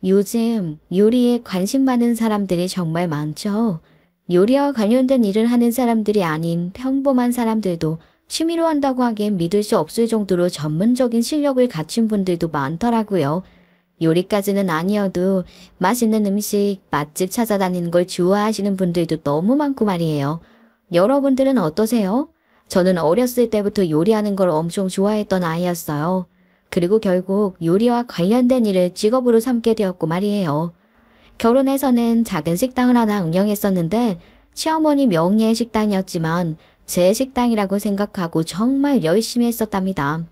요즘 요리에 관심 많은 사람들이 정말 많죠. 요리와 관련된 일을 하는 사람들이 아닌 평범한 사람들도 취미로 한다고 하기엔 믿을 수 없을 정도로 전문적인 실력을 갖춘 분들도 많더라고요. 요리까지는 아니어도 맛있는 음식, 맛집 찾아다니는 걸 좋아하시는 분들도 너무 많고 말이에요. 여러분들은 어떠세요? 저는 어렸을 때부터 요리하는 걸 엄청 좋아했던 아이였어요. 그리고 결국 요리와 관련된 일을 직업으로 삼게 되었고 말이에요. 결혼해서는 작은 식당을 하나 운영했었는데 시어머니 명의의 식당이었지만 제 식당이라고 생각하고 정말 열심히 했었답니다.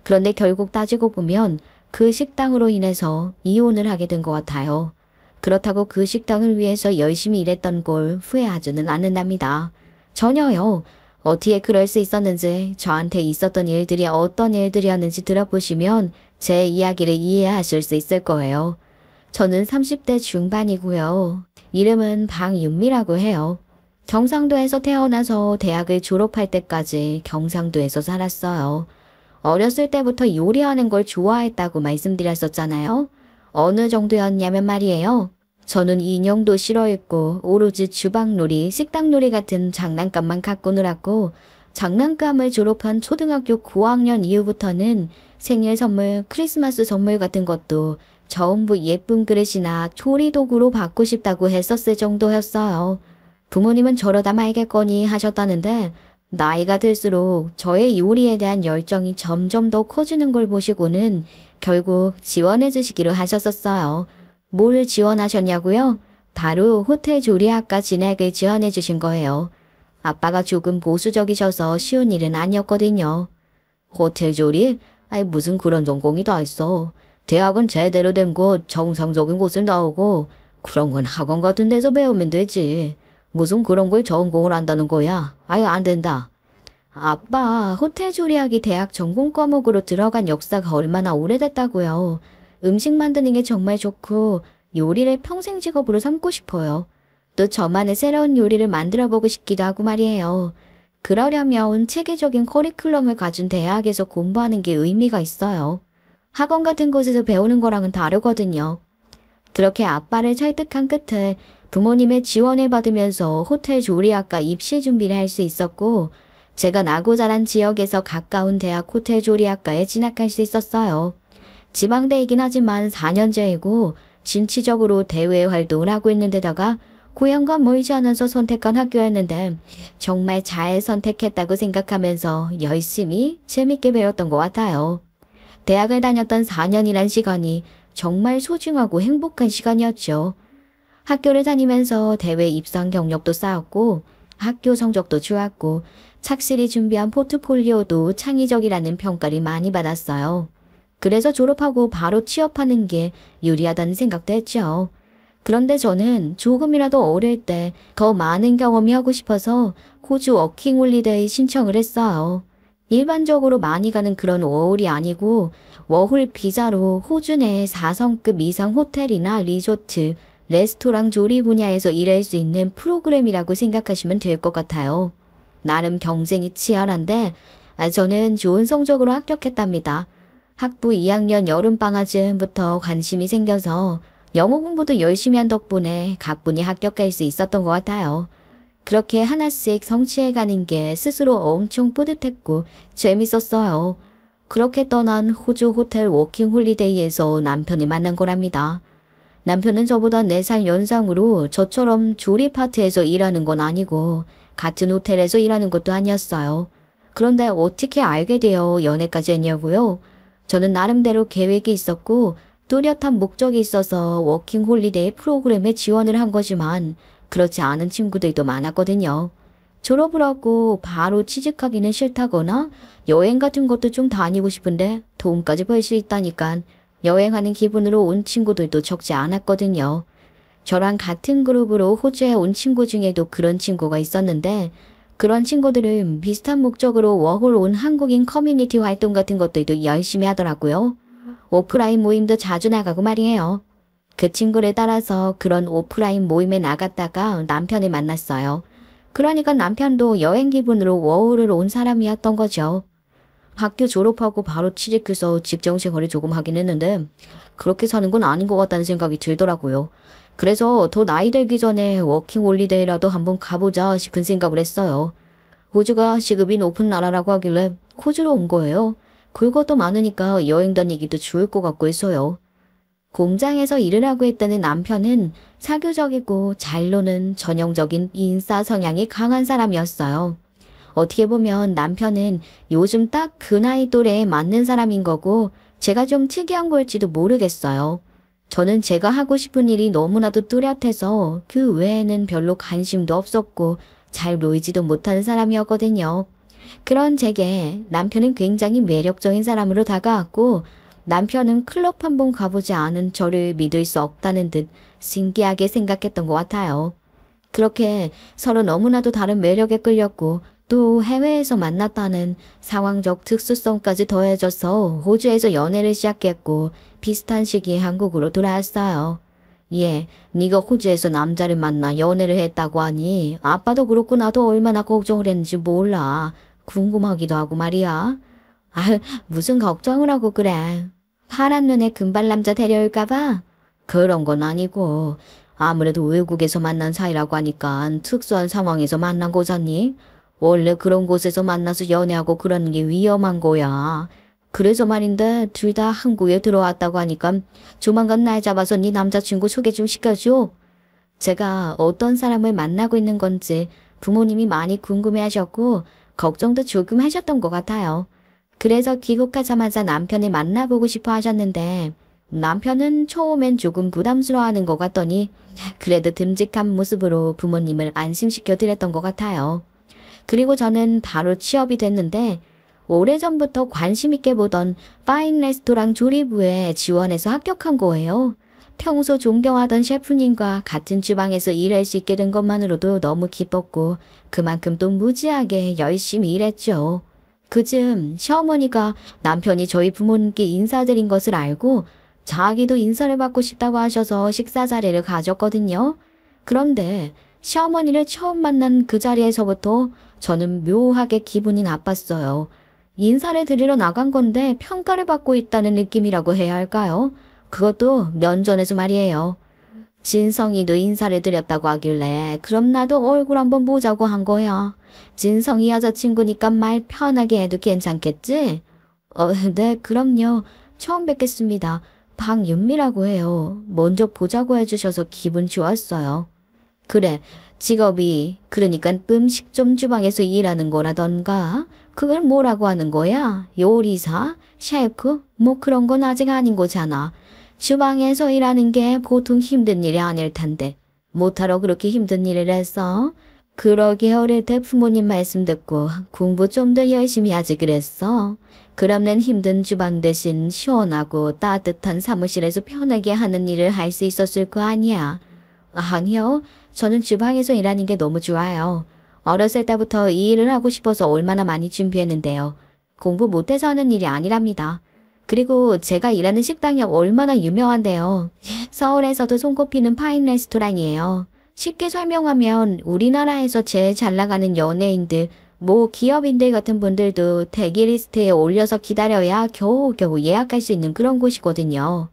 그런데 결국 따지고 보면 그 식당으로 인해서 이혼을 하게 된 것 같아요. 그렇다고 그 식당을 위해서 열심히 일했던 걸 후회하지는 않는답니다. 전혀요. 어떻게 그럴 수 있었는지, 저한테 있었던 일들이 어떤 일들이었는지 들어보시면 제 이야기를 이해하실 수 있을 거예요. 저는 30대 중반이고요. 이름은 방윤미라고 해요. 경상도에서 태어나서 대학을 졸업할 때까지 경상도에서 살았어요. 어렸을 때부터 요리하는 걸 좋아했다고 말씀드렸었잖아요. 어느 정도였냐면 말이에요. 저는 인형도 싫어했고 오로지 주방놀이, 식당놀이 같은 장난감만 갖고 놀았고 장난감을 졸업한 초등학교 고학년 이후부터는 생일 선물, 크리스마스 선물 같은 것도 전부 예쁜 그릇이나 조리도구로 받고 싶다고 했었을 정도였어요. 부모님은 저러다 말겠거니 하셨다는데 나이가 들수록 저의 요리에 대한 열정이 점점 더 커지는 걸 보시고는 결국 지원해 주시기로 하셨었어요. 뭘 지원하셨냐고요? 바로 호텔 조리학과 진학을 지원해 주신 거예요. 아빠가 조금 보수적이셔서 쉬운 일은 아니었거든요. 호텔 조리? 아이 무슨 그런 전공이 다 있어. 대학은 제대로 된 곳, 정상적인 곳을 나오고 그런 건 학원 같은 데서 배우면 되지. 무슨 그런 걸 전공을 한다는 거야? 아유 안 된다. 아빠, 호텔 조리학이 대학 전공 과목으로 들어간 역사가 얼마나 오래됐다고요. 음식 만드는 게 정말 좋고 요리를 평생 직업으로 삼고 싶어요. 또 저만의 새로운 요리를 만들어보고 싶기도 하고 말이에요. 그러려면 체계적인 커리큘럼을 가진 대학에서 공부하는 게 의미가 있어요. 학원 같은 곳에서 배우는 거랑은 다르거든요. 그렇게 아빠를 설득한 끝에 부모님의 지원을 받으면서 호텔 조리학과 입시 준비를 할 수 있었고 제가 나고 자란 지역에서 가까운 대학 호텔 조리학과에 진학할 수 있었어요. 지방대이긴 하지만 4년제이고 진취적으로 대외 활동을 하고 있는 데다가 고향과 멀지 않아서 선택한 학교였는데 정말 잘 선택했다고 생각하면서 열심히 재밌게 배웠던 것 같아요. 대학을 다녔던 4년이란 시간이 정말 소중하고 행복한 시간이었죠. 학교를 다니면서 대회 입상 경력도 쌓았고 학교 성적도 좋았고 착실히 준비한 포트폴리오도 창의적이라는 평가를 많이 받았어요. 그래서 졸업하고 바로 취업하는 게 유리하다는 생각도 했죠. 그런데 저는 조금이라도 어릴 때 더 많은 경험이 하고 싶어서 호주 워킹홀리데이 신청을 했어요. 일반적으로 많이 가는 그런 워홀이 아니고 워홀 비자로 호주 내 4성급 이상 호텔이나 리조트, 레스토랑 조리 분야에서 일할 수 있는 프로그램이라고 생각하시면 될 것 같아요. 나름 경쟁이 치열한데 저는 좋은 성적으로 합격했답니다. 학부 2학년 여름방학쯤부터 관심이 생겨서 영어 공부도 열심히 한 덕분에 가뿐히 합격할 수 있었던 것 같아요. 그렇게 하나씩 성취해가는 게 스스로 엄청 뿌듯했고 재밌었어요. 그렇게 떠난 호주 호텔 워킹 홀리데이에서 남편을 만난 거랍니다. 남편은 저보다 4살 연상으로 저처럼 조리 파트에서 일하는 건 아니고 같은 호텔에서 일하는 것도 아니었어요. 그런데 어떻게 알게 되어 연애까지 했냐고요? 저는 나름대로 계획이 있었고 뚜렷한 목적이 있어서 워킹 홀리데이 프로그램에 지원을 한 거지만 그렇지 않은 친구들도 많았거든요. 졸업을 하고 바로 취직하기는 싫다거나 여행 같은 것도 좀 다니고 싶은데 돈까지 벌 수 있다니까 여행하는 기분으로 온 친구들도 적지 않았거든요. 저랑 같은 그룹으로 호주에 온 친구 중에도 그런 친구가 있었는데 그런 친구들은 비슷한 목적으로 워홀 온 한국인 커뮤니티 활동 같은 것들도 열심히 하더라고요. 오프라인 모임도 자주 나가고 말이에요. 그 친구를 따라서 그런 오프라인 모임에 나갔다가 남편을 만났어요. 그러니까 남편도 여행 기분으로 워홀을 온 사람이었던 거죠. 학교 졸업하고 바로 취직해서 직장 생활을 조금 하긴 했는데 그렇게 사는 건 아닌 것 같다는 생각이 들더라고요. 그래서 더 나이 들기 전에 워킹 홀리데이라도 한번 가보자 싶은 생각을 했어요. 호주가 시급이 높은 나라라고 하길래 호주로 온 거예요. 그것도 많으니까 여행 다니기도 좋을 것 같고 해서요. 공장에서 일을 하고 있다는 남편은 사교적이고 잘 노는 전형적인 인싸 성향이 강한 사람이었어요. 어떻게 보면 남편은 요즘 딱 그 나이 또래에 맞는 사람인 거고 제가 좀 특이한 걸지도 모르겠어요. 저는 제가 하고 싶은 일이 너무나도 뚜렷해서 그 외에는 별로 관심도 없었고 잘 놀지도 못하는 사람이었거든요. 그런 제게 남편은 굉장히 매력적인 사람으로 다가왔고 남편은 클럽 한번 가보지 않은 저를 믿을 수 없다는 듯 신기하게 생각했던 것 같아요. 그렇게 서로 너무나도 다른 매력에 끌렸고 또 해외에서 만났다는 상황적 특수성까지 더해져서 호주에서 연애를 시작했고 비슷한 시기에 한국으로 돌아왔어요. 예, 네가 호주에서 남자를 만나 연애를 했다고 하니 아빠도 그렇고 나도 얼마나 걱정을 했는지 몰라. 궁금하기도 하고 말이야. 아, 무슨 걱정을 하고 그래. 파란 눈에 금발 남자 데려올까봐? 그런 건 아니고 아무래도 외국에서 만난 사이라고 하니까 특수한 상황에서 만난 거잖니? 원래 그런 곳에서 만나서 연애하고 그러는 게 위험한 거야. 그래서 말인데 둘 다 한국에 들어왔다고 하니까 조만간 날 잡아서 네 남자친구 소개 좀 시켜줘. 제가 어떤 사람을 만나고 있는 건지 부모님이 많이 궁금해하셨고 걱정도 조금 하셨던 것 같아요. 그래서 귀국하자마자 남편을 만나보고 싶어 하셨는데 남편은 처음엔 조금 부담스러워하는 것 같더니 그래도 듬직한 모습으로 부모님을 안심시켜 드렸던 것 같아요. 그리고 저는 바로 취업이 됐는데 오래전부터 관심 있게 보던 파인 레스토랑 조리부에 지원해서 합격한 거예요. 평소 존경하던 셰프님과 같은 주방에서 일할 수 있게 된 것만으로도 너무 기뻤고 그만큼 또 무지하게 열심히 일했죠. 그쯤 시어머니가 남편이 저희 부모님께 인사드린 것을 알고 자기도 인사를 받고 싶다고 하셔서 식사 자리를 가졌거든요. 그런데 시어머니를 처음 만난 그 자리에서부터 저는 묘하게 기분이 나빴어요. 인사를 드리러 나간 건데 평가를 받고 있다는 느낌이라고 해야 할까요? 그것도 면전에서 말이에요. 진성이도 인사를 드렸다고 하길래 그럼 나도 얼굴 한번 보자고 한 거야. 진성이 여자친구니까 말 편하게 해도 괜찮겠지? 네, 그럼요. 처음 뵙겠습니다. 박윤미라고 해요. 먼저 보자고 해주셔서 기분 좋았어요. 그래, 직업이 그러니까 음식점 주방에서 일하는 거라던가 그걸 뭐라고 하는 거야? 요리사? 셰프? 뭐 그런 건 아직 아닌 거잖아. 주방에서 일하는 게 보통 힘든 일이 아닐 텐데 못하러 그렇게 힘든 일을 했어? 그러게 어릴 때 부모님 말씀 듣고 공부 좀 더 열심히 하지 그랬어. 그러면 힘든 주방 대신 시원하고 따뜻한 사무실에서 편하게 하는 일을 할 수 있었을 거 아니야. 아니요. 저는 주방에서 일하는 게 너무 좋아요. 어렸을 때부터 이 일을 하고 싶어서 얼마나 많이 준비했는데요. 공부 못해서 하는 일이 아니랍니다. 그리고 제가 일하는 식당이 얼마나 유명한데요. 서울에서도 손꼽히는 파인 레스토랑이에요. 쉽게 설명하면 우리나라에서 제일 잘 나가는 연예인들, 뭐 기업인들 같은 분들도 대기 리스트에 올려서 기다려야 겨우겨우 예약할 수 있는 그런 곳이거든요.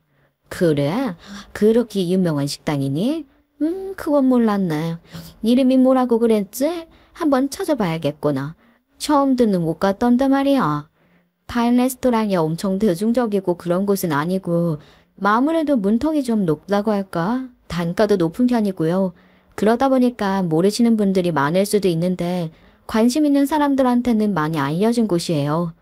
그래? 그렇게 유명한 식당이니? 그건 몰랐네. 이름이 뭐라고 그랬지? 한번 찾아봐야겠구나. 처음 듣는 것 같던데 말이야. 파인 레스토랑이 엄청 대중적이고 그런 곳은 아니고 아무래도 문턱이 좀 높다고 할까? 단가도 높은 편이고요. 그러다 보니까 모르시는 분들이 많을 수도 있는데 관심 있는 사람들한테는 많이 알려진 곳이에요.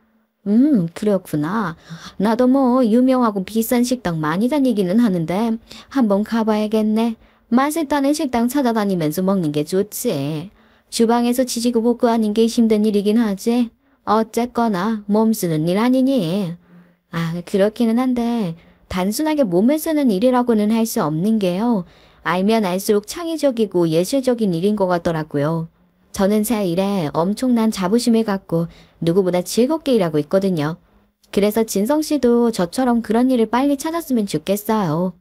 그렇구나. 나도 뭐 유명하고 비싼 식당 많이 다니기는 하는데 한번 가봐야겠네. 맛있다는 식당 찾아다니면서 먹는 게 좋지. 주방에서 지지고 볶고 하는 게 힘든 일이긴 하지. 어쨌거나 몸 쓰는 일 아니니. 아, 그렇기는 한데 단순하게 몸을 쓰는 일이라고는 할 수 없는 게요. 알면 알수록 창의적이고 예술적인 일인 것 같더라고요. 저는 제 일에 엄청난 자부심을 갖고 누구보다 즐겁게 일하고 있거든요. 그래서 진성 씨도 저처럼 그런 일을 빨리 찾았으면 좋겠어요.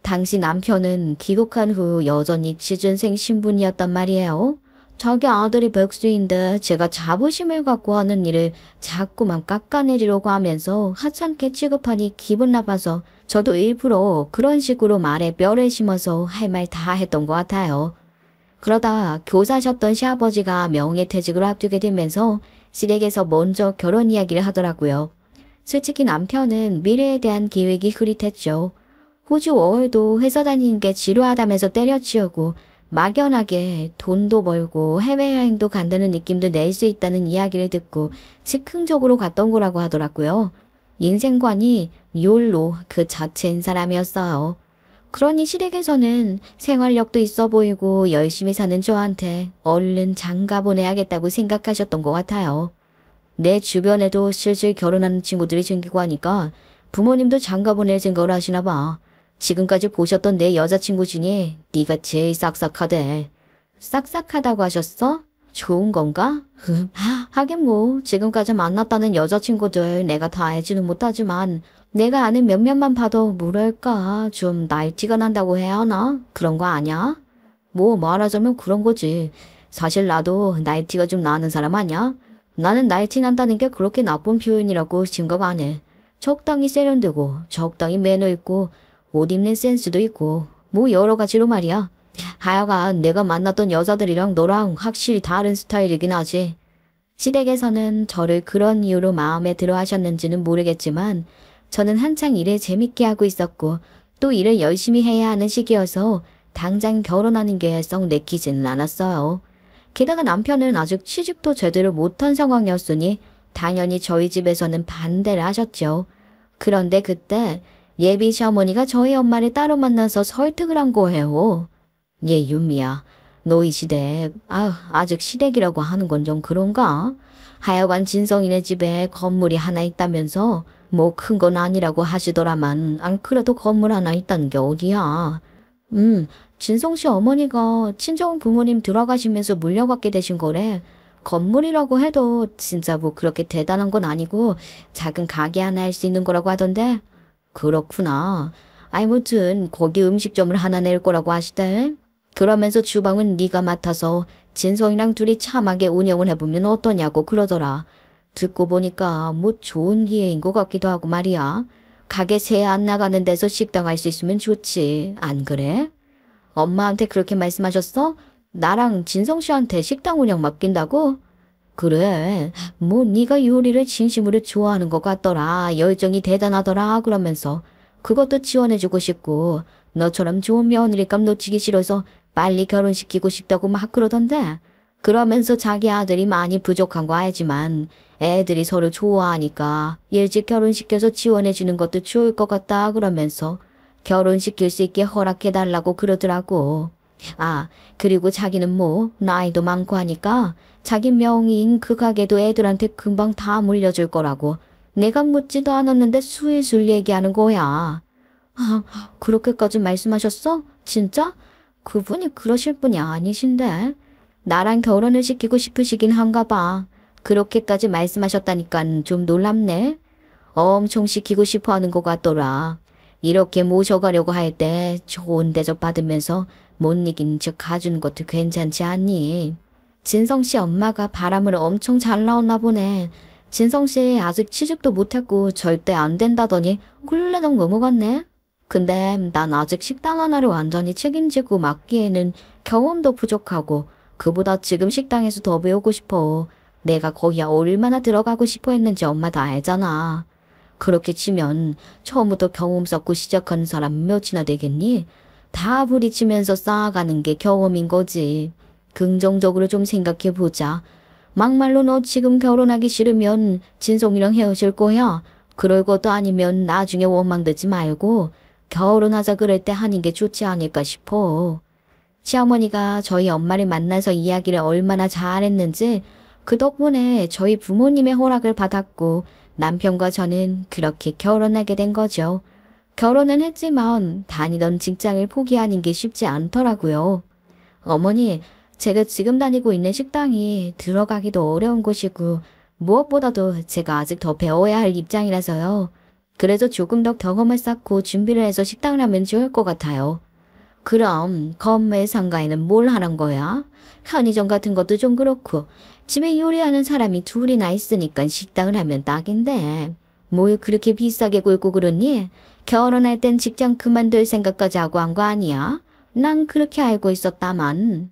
당시 남편은 귀국한 후 여전히 취준생 신분이었단 말이에요. 자기 아들이 백수인데 제가 자부심을 갖고 하는 일을 자꾸만 깎아내리려고 하면서 하찮게 취급하니 기분 나빠서 저도 일부러 그런 식으로 말에 뼈를 심어서 할 말 다 했던 것 같아요. 그러다 교사셨던 시아버지가 명예퇴직을 앞두게 되면서 시댁에서 먼저 결혼 이야기를 하더라고요. 솔직히 남편은 미래에 대한 계획이 흐릿했죠. 호주 워홀도 회사 다니는 게 지루하다면서 때려치우고 막연하게 돈도 벌고 해외여행도 간다는 느낌도 낼 수 있다는 이야기를 듣고 즉흥적으로 갔던 거라고 하더라고요. 인생관이 욜로 그 자체인 사람이었어요. 그러니 시댁에서는 생활력도 있어 보이고 열심히 사는 저한테 얼른 장가 보내야겠다고 생각하셨던 것 같아요. 내 주변에도 슬슬 결혼하는 친구들이 생기고 하니까 부모님도 장가 보낼 생각을 하시나 봐. 지금까지 보셨던 내 여자친구 중에 네가 제일 싹싹하대. 싹싹하다고 하셨어? 좋은 건가? 하긴 뭐 지금까지 만났다는 여자친구들 내가 다 알지는 못하지만 내가 아는 몇몇만 봐도 뭐랄까 좀 나이티가 난다고 해야 하나? 그런 거 아냐? 뭐 말하자면 그런 거지. 사실 나도 나이티가 좀 나는 사람 아냐? 나는 나이티 난다는 게 그렇게 나쁜 표현이라고 생각 안 해. 적당히 세련되고 적당히 매너 있고 옷 입는 센스도 있고 뭐 여러 가지로 말이야. 하여간 내가 만났던 여자들이랑 너랑 확실히 다른 스타일이긴 하지. 시댁에서는 저를 그런 이유로 마음에 들어 하셨는지는 모르겠지만 저는 한창 일을 재밌게 하고 있었고 또 일을 열심히 해야 하는 시기여서 당장 결혼하는 게 썩 내키지는 않았어요. 게다가 남편은 아직 취직도 제대로 못한 상황이었으니 당연히 저희 집에서는 반대를 하셨죠. 그런데 그때 예비 시어머니가 저희 엄마를 따로 만나서 설득을 한 거예요. 얘 유미야, 너 이 시댁, 아직 시댁이라고 하는 건 좀 그런가? 하여간 진성이네 집에 건물이 하나 있다면서 뭐 큰 건 아니라고 하시더라만 안 그래도 건물 하나 있다는 게 어디야? 진성 씨 어머니가 친정 부모님 들어가시면서 물려받게 되신 거래. 건물이라고 해도 진짜 뭐 그렇게 대단한 건 아니고 작은 가게 하나 할 수 있는 거라고 하던데. 그렇구나. 아무튼 거기 음식점을 하나 낼 거라고 하시대. 그러면서 주방은 네가 맡아서 진성이랑 둘이 참하게 운영을 해보면 어떠냐고 그러더라. 듣고 보니까 뭐 좋은 기회인 것 같기도 하고 말이야. 가게 새 안 나가는 데서 식당 할 수 있으면 좋지. 안 그래? 엄마한테 그렇게 말씀하셨어? 나랑 진성 씨한테 식당 운영 맡긴다고? 그래. 뭐 네가 요리를 진심으로 좋아하는 것 같더라. 열정이 대단하더라. 그러면서 그것도 지원해주고 싶고 너처럼 좋은 며느리감 놓치기 싫어서 빨리 결혼시키고 싶다고 막 그러던데. 그러면서 자기 아들이 많이 부족한 거 알지만 애들이 서로 좋아하니까 일찍 결혼시켜서 지원해주는 것도 좋을 것 같다 그러면서 결혼시킬 수 있게 허락해달라고 그러더라고. 그리고 자기는 뭐 나이도 많고 하니까 자기 명의인 그 가게도 애들한테 금방 다 물려줄 거라고. 내가 묻지도 않았는데 술술 얘기하는 거야. 그렇게까지 말씀하셨어? 진짜? 그분이 그러실 분이 아니신데. 나랑 결혼을 시키고 싶으시긴 한가 봐. 그렇게까지 말씀하셨다니깐 좀 놀랍네. 엄청 시키고 싶어 하는 것 같더라. 이렇게 모셔가려고 할 때 좋은 대접 받으면서 못 이긴 척 가주는 것도 괜찮지 않니? 진성 씨 엄마가 바람을 엄청 잘 나왔나 보네. 진성 씨 아직 취직도 못했고 절대 안 된다더니 훌레덩 넘어갔네. 근데 난 아직 식당 하나를 완전히 책임지고 맡기에는 경험도 부족하고 그보다 지금 식당에서 더 배우고 싶어. 내가 거기에 얼마나 들어가고 싶어 했는지 엄마 다 알잖아. 그렇게 치면 처음부터 경험 쌓고 시작하는 사람 몇이나 되겠니? 다 부딪히면서 쌓아가는 게 경험인 거지. 긍정적으로 좀 생각해보자. 막말로 너 지금 결혼하기 싫으면 진성이랑 헤어질 거야. 그럴 것도 아니면 나중에 원망되지 말고 결혼하자 그럴 때 하는 게 좋지 않을까 싶어. 시어머니가 저희 엄마를 만나서 이야기를 얼마나 잘했는지 그 덕분에 저희 부모님의 허락을 받았고 남편과 저는 그렇게 결혼하게 된 거죠. 결혼은 했지만 다니던 직장을 포기하는 게 쉽지 않더라고요. 어머니, 제가 지금 다니고 있는 식당이 들어가기도 어려운 곳이고 무엇보다도 제가 아직 더 배워야 할 입장이라서요. 그래서 조금 더 경험을 쌓고 준비를 해서 식당을 하면 좋을 것 같아요. 그럼 건물 상가에는 뭘 하는 거야? 편의점 같은 것도 좀 그렇고 집에 요리하는 사람이 둘이나 있으니까 식당을 하면 딱인데 뭘 그렇게 비싸게 굴고 그러니? 결혼할 땐 직장 그만둘 생각까지 하고 한 거 아니야? 난 그렇게 알고 있었다만.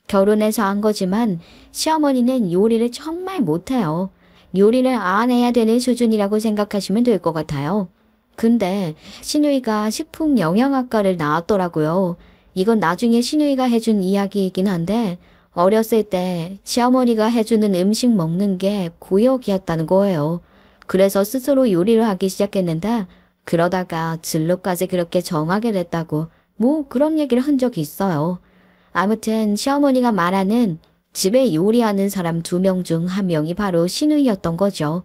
결혼해서 한 거지만 시어머니는 요리를 정말 못해요. 요리를 안 해야 되는 수준이라고 생각하시면 될 것 같아요. 근데 신우이가 식품영양학과를 나왔더라고요. 이건 나중에 신우이가 해준 이야기이긴 한데 어렸을 때 시어머니가 해주는 음식 먹는 게 고역이었다는 거예요. 그래서 스스로 요리를 하기 시작했는데 그러다가 진로까지 그렇게 정하게 됐다고 뭐 그런 얘기를 한 적이 있어요. 아무튼 시어머니가 말하는 집에 요리하는 사람 2명 중 1명이 바로 신우이였던 거죠.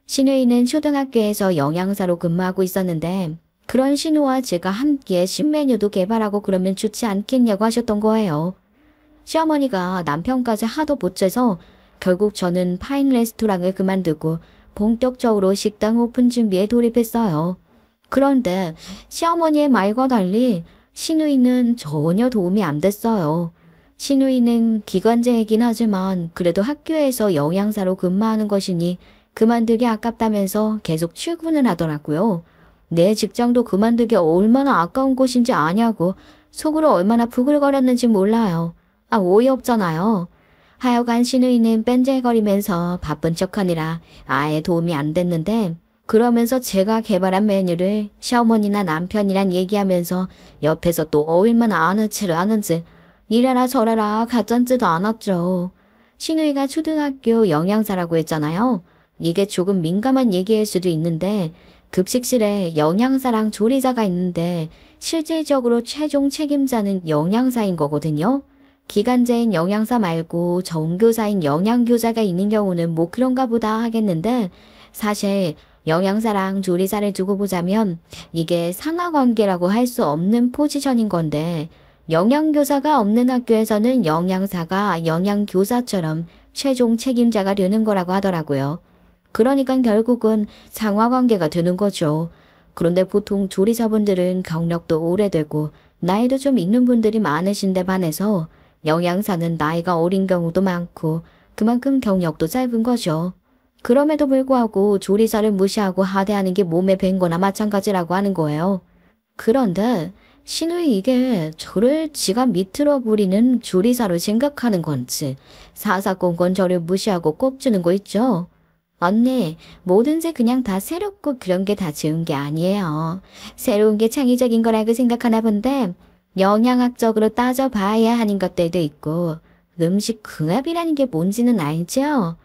신우이는 초등학교에서 영양사로 근무하고 있었는데 그런 신우와 제가 함께 신메뉴도 개발하고 그러면 좋지 않겠냐고 하셨던 거예요. 시어머니가 남편까지 하도 보채서 결국 저는 파인 레스토랑을 그만두고 본격적으로 식당 오픈 준비에 돌입했어요. 그런데 시어머니의 말과 달리 신우이는 전혀 도움이 안 됐어요. 신우이는 기관제이긴 하지만 그래도 학교에서 영양사로 근무하는 것이니 그만두기 아깝다면서 계속 출근을 하더라고요. 내 직장도 그만두기 얼마나 아까운 곳인지 아냐고 속으로 얼마나 부글거렸는지 몰라요. 어이없잖아요. 하여간 신우이는 뺀질거리면서 바쁜 척하느라 아예 도움이 안 됐는데 그러면서 제가 개발한 메뉴를 시어머니나 남편이랑 얘기하면서 옆에서 또 얼마나 아는 체를 하는지 이래라 저래라 가짠지도 않았죠. 신우이가 초등학교 영양사라고 했잖아요. 이게 조금 민감한 얘기일 수도 있는데 급식실에 영양사랑 조리사가 있는데 실질적으로 최종 책임자는 영양사인 거거든요. 기간제인 영양사 말고 정교사인 영양교사가 있는 경우는 뭐 그런가 보다 하겠는데 사실 영양사랑 조리사를 두고 보자면 이게 상하관계라고 할 수 없는 포지션인 건데 영양교사가 없는 학교에서는 영양사가 영양교사처럼 최종 책임자가 되는 거라고 하더라고요. 그러니까 결국은 상하관계가 되는 거죠. 그런데 보통 조리사분들은 경력도 오래되고 나이도 좀 있는 분들이 많으신데 반해서 영양사는 나이가 어린 경우도 많고 그만큼 경력도 짧은 거죠. 그럼에도 불구하고 조리사를 무시하고 하대하는 게 몸에 밴 거나 마찬가지라고 하는 거예요. 그런데 신우이 이게 저를 지가 밑으로 부리는 조리사로 생각하는 건지 사사건건 저를 무시하고 꼽주는 거 있죠. 언니, 뭐든지 그냥 다 새롭고 그런 게 다 좋은 게 아니에요. 새로운 게 창의적인 거라고 생각하나 본데 영양학적으로 따져봐야 하는 것들도 있고 음식 궁합이라는 게 뭔지는 알죠?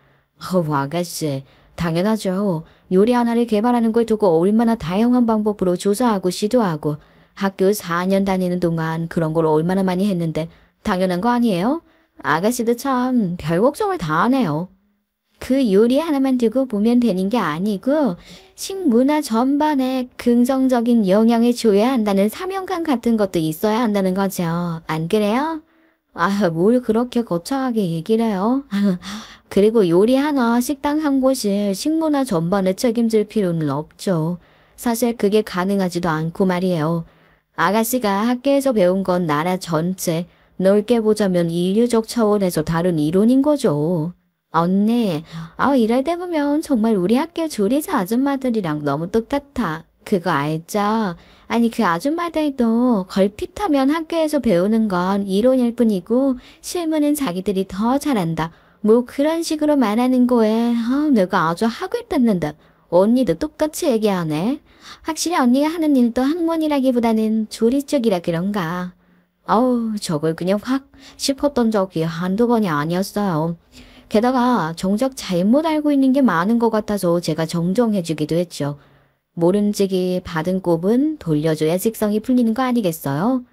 아가씨, 당연하죠. 요리 하나를 개발하는 걸 두고 얼마나 다양한 방법으로 조사하고 시도하고 학교 4년 다니는 동안 그런 걸 얼마나 많이 했는데 당연한 거 아니에요? 아가씨도 참 별 걱정을 다 하네요. 그 요리 하나만 두고 보면 되는 게 아니고 식문화 전반에 긍정적인 영향을 줘야 한다는 사명감 같은 것도 있어야 한다는 거죠. 안 그래요? 뭘 그렇게 거창하게 얘기를 해요? 그리고 요리 하나, 식당 한 곳이 식문화 전반을 책임질 필요는 없죠. 사실 그게 가능하지도 않고 말이에요. 아가씨가 학교에서 배운 건 나라 전체, 넓게 보자면 인류적 차원에서 다른 이론인 거죠. 언니, 이럴 때 보면 정말 우리 학교 조리사 아줌마들이랑 너무 똑같아. 그거 알죠? 아니 그 아줌마들도 걸핏하면 학교에서 배우는 건 이론일 뿐이고 실무는 자기들이 더 잘한다. 뭐 그런 식으로 말하는 거에 내가 아주 학을 떴는데 언니도 똑같이 얘기하네. 확실히 언니가 하는 일도 학문이라기보다는 조리 쪽이라 그런가. 저걸 그냥 확 싶었던 적이 한두 번이 아니었어요. 게다가 정작 잘못 알고 있는 게 많은 것 같아서 제가 정정해주기도 했죠. 모름지기 받은 꼽은 돌려줘야 직성이 풀리는 거 아니겠어요?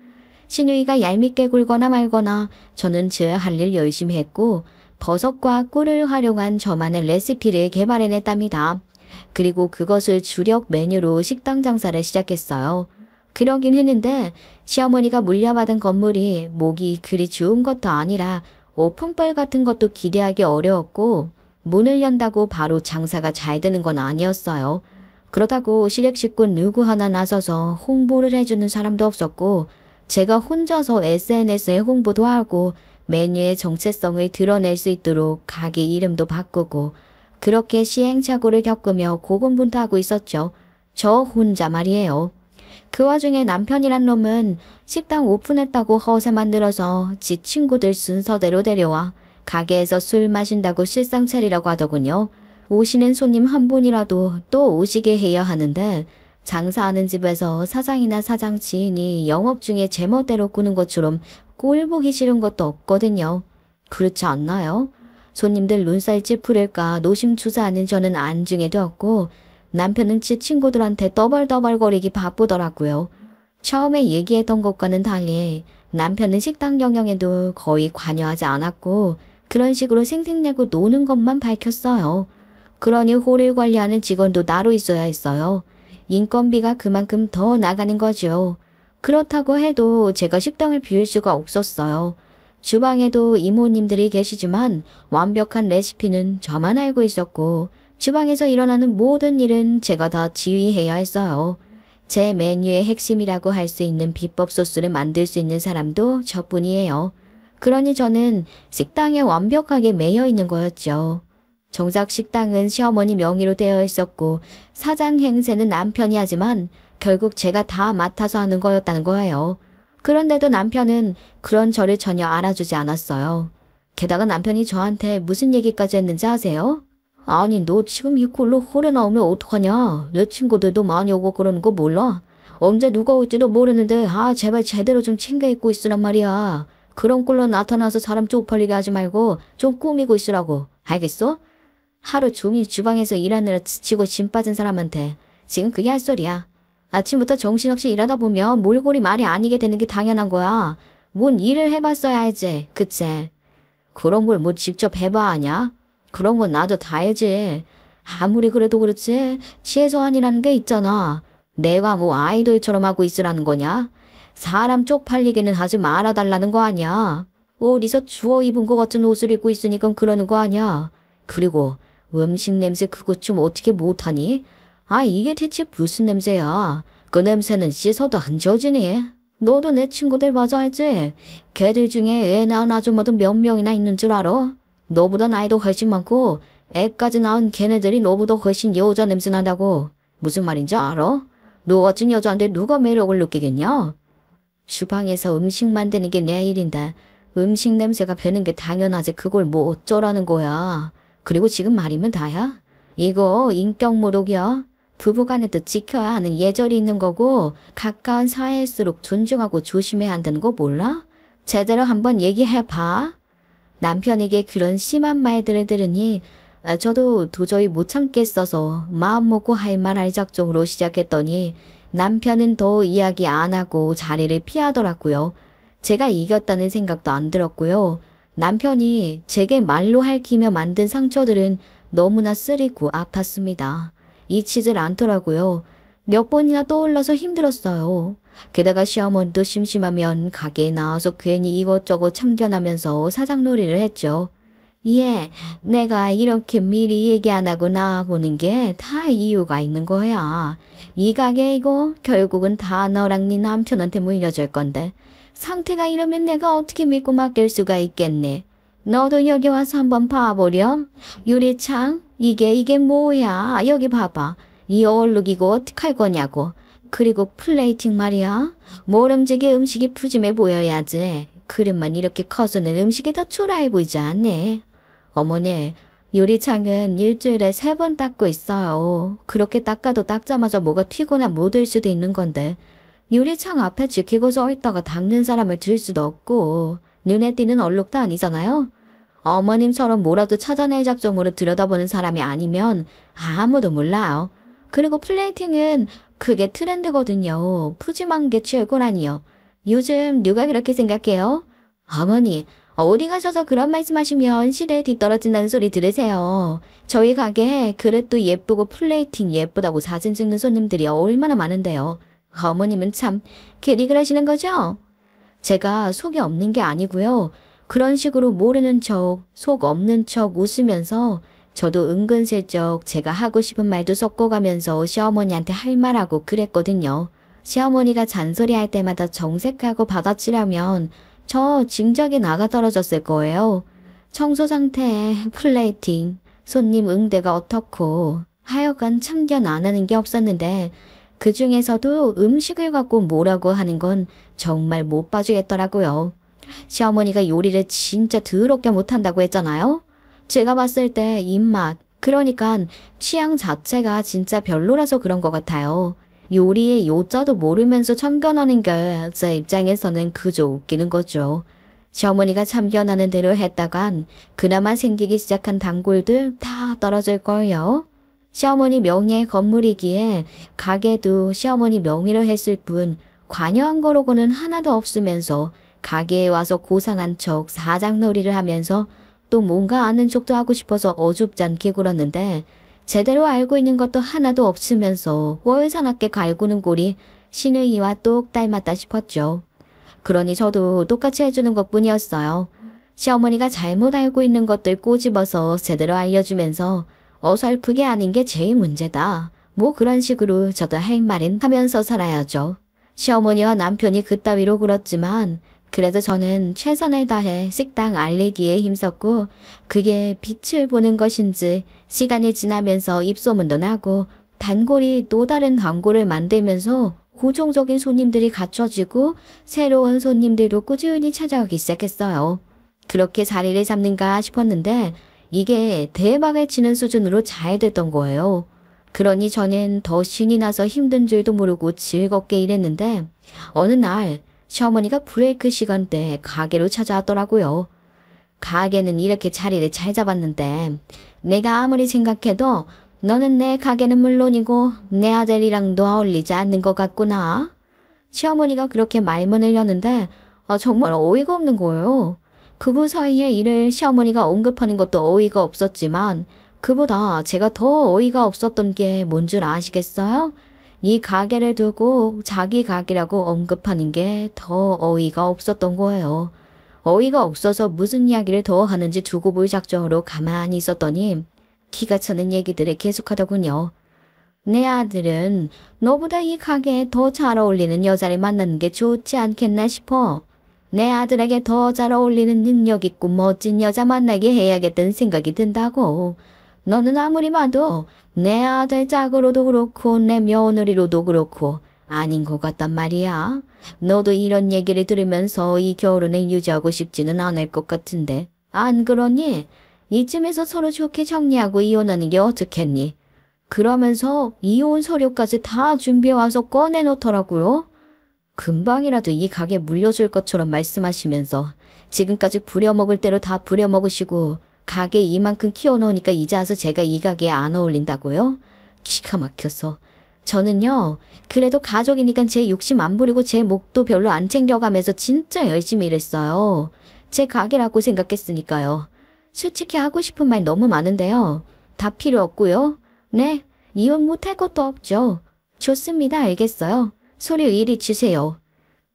신우이가 얄밉게 굴거나 말거나 저는 제 할 일 열심히 했고 버섯과 꿀을 활용한 저만의 레시피를 개발해냈답니다. 그리고 그것을 주력 메뉴로 식당 장사를 시작했어요. 그러긴 했는데 시어머니가 물려받은 건물이 목이 그리 좋은 것도 아니라 오픈빨 같은 것도 기대하기 어려웠고 문을 연다고 바로 장사가 잘 되는 건 아니었어요. 그렇다고 시댁식구 누구 하나 나서서 홍보를 해주는 사람도 없었고 제가 혼자서 SNS에 홍보도 하고 메뉴의 정체성을 드러낼 수 있도록 가게 이름도 바꾸고 그렇게 시행착오를 겪으며 고군분투하고 있었죠. 저 혼자 말이에요. 그 와중에 남편이란 놈은 식당 오픈했다고 허세 만들어서 지 친구들 순서대로 데려와 가게에서 술 마신다고 실상 차리라고 하더군요. 오시는 손님 한 분이라도 또 오시게 해야 하는데 장사하는 집에서 사장이나 사장 지인이 영업 중에 제멋대로 꾸는 것처럼 꼴 보기 싫은 것도 없거든요. 그렇지 않나요? 손님들 눈살 찌푸릴까 노심초사하는 저는 안중에 되었고 남편은 지 친구들한테 떠벌떠벌거리기 바쁘더라고요. 처음에 얘기했던 것과는 달리 남편은 식당 경영에도 거의 관여하지 않았고 그런 식으로 생색내고 노는 것만 밝혔어요. 그러니 홀을 관리하는 직원도 따로 있어야 했어요. 인건비가 그만큼 더 나가는 거죠. 그렇다고 해도 제가 식당을 비울 수가 없었어요. 주방에도 이모님들이 계시지만 완벽한 레시피는 저만 알고 있었고 주방에서 일어나는 모든 일은 제가 다 지휘해야 했어요. 제 메뉴의 핵심이라고 할 수 있는 비법 소스를 만들 수 있는 사람도 저뿐이에요. 그러니 저는 식당에 완벽하게 매여 있는 거였죠. 정작 식당은 시어머니 명의로 되어 있었고 사장 행세는 남편이 하지만 결국 제가 다 맡아서 하는 거였다는 거예요. 그런데도 남편은 그런 저를 전혀 알아주지 않았어요. 게다가 남편이 저한테 무슨 얘기까지 했는지 아세요? 아니 너 지금 이 꼴로 홀에 나오면 어떡하냐? 내 친구들도 많이 오고 그러는 거 몰라? 언제 누가 올지도 모르는데 제발 제대로 좀 챙겨 입고 있으란 말이야. 그런 꼴로 나타나서 사람 쪽팔리게 하지 말고 좀 꾸미고 있으라고. 알겠어? 하루 종일 주방에서 일하느라 지치고 진 빠진 사람한테 지금 그게 할 소리야. 아침부터 정신없이 일하다 보면 몰골이 말이 아니게 되는 게 당연한 거야. 뭔 일을 해봤어야 알지, 그치? 그런 걸 뭐 직접 해봐 하냐? 그런 건 나도 다 알지. 아무리 그래도 그렇지 최소한이라는 게 있잖아. 내가 뭐 아이돌처럼 하고 있으라는 거냐? 사람 쪽팔리게는 하지 말아달라는 거 아니야. 어디서 주워 입은 것 같은 옷을 입고 있으니까 그러는 거 아니야. 그리고 음식 냄새 그거 좀 어떻게 못하니? 이게 대체 무슨 냄새야? 그 냄새는 씻어도 안 지워지니? 너도 내 친구들 맞아 알지? 걔들 중에 애 낳은 아줌마도 몇 명이나 있는 줄 알아? 너보다 나이도 훨씬 많고 애까지 낳은 걔네들이 너보다 훨씬 여자 냄새 난다고. 무슨 말인지 알아? 너 같은 여자한테 누가 매력을 느끼겠냐? 주방에서 음식 만드는 게 내 일인데 음식 냄새가 배는 게 당연하지. 그걸 뭐 어쩌라는 거야. 그리고 지금 말이면 다야? 이거 인격 모독이야. 부부간에도 지켜야 하는 예절이 있는 거고 가까운 사이일수록 존중하고 조심해야 한다는 거 몰라? 제대로 한번 얘기해봐. 남편에게 그런 심한 말들을 들으니 저도 도저히 못 참겠어서 마음 먹고 할 말 할 작정으로 시작했더니 남편은 더 이야기 안 하고 자리를 피하더라고요. 제가 이겼다는 생각도 안 들었고요. 남편이 제게 말로 핥히며 만든 상처들은 너무나 쓰리고 아팠습니다. 잊히질 않더라고요. 몇 번이나 떠올라서 힘들었어요. 게다가 시어머니도 심심하면 가게에 나와서 괜히 이것저것 참견하면서 사장놀이를 했죠. 예, 내가 이렇게 미리 얘기 안 하고 나와보는 게 다 이유가 있는 거야. 이 가게 이거 결국은 다 너랑 네 남편한테 물려줄 건데 상태가 이러면 내가 어떻게 믿고 맡길 수가 있겠니? 너도 여기 와서 한번 봐보렴. 유리창, 이게 뭐야? 여기 봐봐. 이 얼룩이고 어떡할 거냐고. 그리고 플레이팅 말이야. 모름지기 음식이 푸짐해 보여야지. 그릇만 이렇게 커서는 음식이 더 초라해 보이지 않네. 어머니, 유리창은 일주일에 3번 닦고 있어요. 그렇게 닦아도 닦자마자 뭐가 튀거나 묻을 수도 있는 건데 유리창 앞에 지키고 서 있다가 닦는 사람을 들 수도 없고 눈에 띄는 얼룩도 아니잖아요. 어머님처럼 뭐라도 찾아낼 작정으로 들여다보는 사람이 아니면 아무도 몰라요. 그리고 플레이팅은 그게 트렌드거든요. 푸짐한 게 최고라니요. 요즘 누가 그렇게 생각해요? 어머니, 어디 가셔서 그런 말씀하시면 시대에 뒤떨어진다는 소리 들으세요. 저희 가게에 그릇도 예쁘고 플레이팅 예쁘다고 사진 찍는 손님들이 얼마나 많은데요. 어머님은 참 괜히 그러시는 거죠? 제가 속이 없는 게 아니고요. 그런 식으로 모르는 척, 속 없는 척 웃으면서 저도 은근슬쩍 제가 하고 싶은 말도 섞어가면서 시어머니한테 할 말하고 그랬거든요. 시어머니가 잔소리할 때마다 정색하고 받아치려면 저 징적이 나가 떨어졌을 거예요. 청소 상태, 플레이팅, 손님 응대가 어떻고 하여간 참견 안 하는 게 없었는데 그 중에서도 음식을 갖고 뭐라고 하는 건 정말 못 봐주겠더라고요. 시어머니가 요리를 진짜 더럽게 못한다고 했잖아요. 제가 봤을 때 입맛, 그러니까 취향 자체가 진짜 별로라서 그런 것 같아요. 요리의 요자도 모르면서 참견하는 게 제 입장에서는 그저 웃기는 거죠. 시어머니가 참견하는 대로 했다간 그나마 생기기 시작한 단골들 다 떨어질 거예요. 시어머니 명의의 건물이기에 가게도 시어머니 명의로 했을 뿐 관여한 거로고는 하나도 없으면서 가게에 와서 고상한 척 사장놀이를 하면서 또 뭔가 아는 척도 하고 싶어서 어줍지 않게 굴었는데 제대로 알고 있는 것도 하나도 없으면서 월사납게 갈구는 꼴이 신의이와 똑 닮았다 싶었죠. 그러니 저도 똑같이 해주는 것뿐이었어요. 시어머니가 잘못 알고 있는 것들 꼬집어서 제대로 알려주면서 어설프게 아닌 게 제일 문제다. 뭐 그런 식으로 저도 할 말은 하면서 살아야죠. 시어머니와 남편이 그따위로 굴었지만 그래도 저는 최선을 다해 식당 알리기에 힘썼고 그게 빛을 보는 것인지 시간이 지나면서 입소문도 나고 단골이 또 다른 단골을 만들면서 고정적인 손님들이 갖춰지고 새로운 손님들도 꾸준히 찾아오기 시작했어요. 그렇게 자리를 잡는가 싶었는데 이게 대박을 치는 수준으로 잘 됐던 거예요. 그러니 저는 더 신이 나서 힘든 줄도 모르고 즐겁게 일했는데 어느 날 시어머니가 브레이크 시간대에 가게로 찾아왔더라고요. 가게는 이렇게 자리를 잘 잡았는데 내가 아무리 생각해도 너는 내 가게는 물론이고 내 아들이랑도 어울리지 않는 것 같구나. 시어머니가 그렇게 말문을 여는데 정말 어이가 없는 거예요. 그분 사이의 일을 시어머니가 언급하는 것도 어이가 없었지만 그보다 제가 더 어이가 없었던 게 뭔 줄 아시겠어요? 이 가게를 두고 자기 가게라고 언급하는 게 더 어이가 없었던 거예요. 어이가 없어서 무슨 이야기를 더 하는지 두고 볼 작정으로 가만히 있었더니 기가 차는 얘기들을 계속하더군요. 내 아들은 너보다 이 가게에 더 잘 어울리는 여자를 만나는 게 좋지 않겠나 싶어. 내 아들에게 더 잘 어울리는 능력 있고 멋진 여자 만나게 해야겠다는 생각이 든다고. 너는 아무리 봐도 내 아들 짝으로도 그렇고 내 며느리로도 그렇고 아닌 것 같단 말이야. 너도 이런 얘기를 들으면서 이 결혼을 유지하고 싶지는 않을 것 같은데 안 그러니? 이쯤에서 서로 좋게 정리하고 이혼하는 게 어떻겠니? 그러면서 이혼 서류까지 다 준비해와서 꺼내놓더라고요. 금방이라도 이 가게 물려줄 것처럼 말씀하시면서 지금까지 부려먹을 대로 다 부려먹으시고 가게 이만큼 키워놓으니까 이제 와서 제가 이 가게에 안 어울린다고요? 기가 막혀서. 저는요, 그래도 가족이니까 제 욕심 안 부리고 제 목도 별로 안 챙겨가면서 진짜 열심히 일했어요. 제 가게라고 생각했으니까요. 솔직히 하고 싶은 말 너무 많은데요. 다 필요 없고요. 네, 이혼 못할 것도 없죠. 좋습니다. 알겠어요. 소리 이리 주세요.